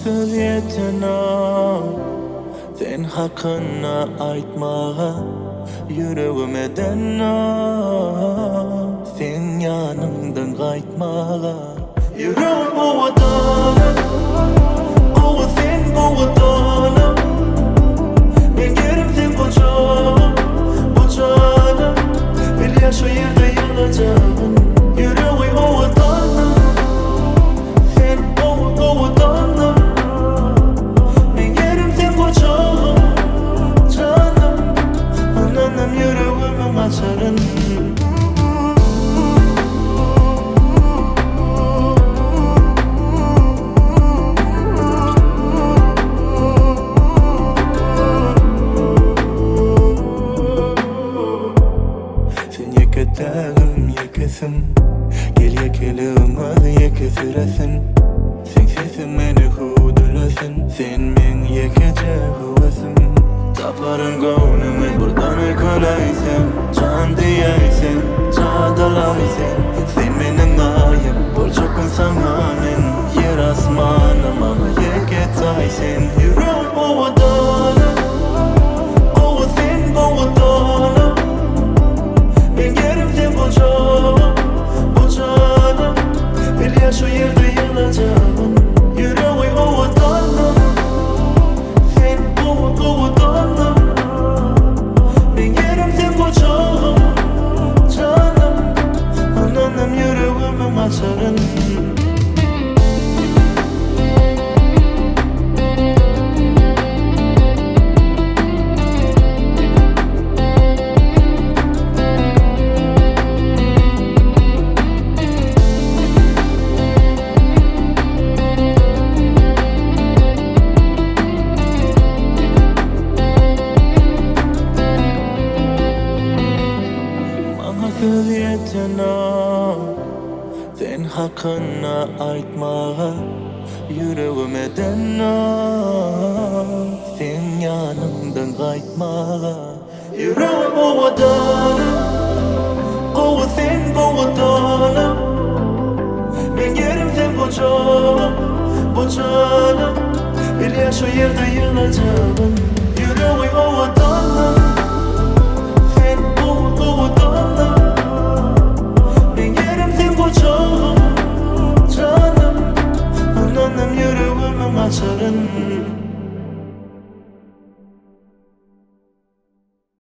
söz yetenek sen hakkına aytmağa yüreğime denna sen yanımdan kaytmağa yüreğim ovadana ova sen ovadana ben yerim sen koçana bir yaş o yerde yanacağım yüreğim ovadana sen ovadana ben yerim sen koçana canım ananım yüreğimin açarın Yeketağım yekesin Gel yekelim az yekesiresin Sen sesin beni hudülesin Sen men yekece huvasın Taparın gönlümü buradan öküleysin Can diyeysin, çağdalaysin Sen benim ayım, borçakın samanin Yer asmanıma yeketaysin Yüreğim ovadana Ova sen ovadana bir yaş o yerde yanacağım yüreğim ovadana sen ovadana ben yerim sen koçağım canım ananım yüreğimin açarın söz yetenek sen hakkına aytmağa yüreğime denna sen yanımdan kaytmağa yüreğim ovadana ova sen ovadana ben yerim sen koçana bir yaş o yerde yanacağım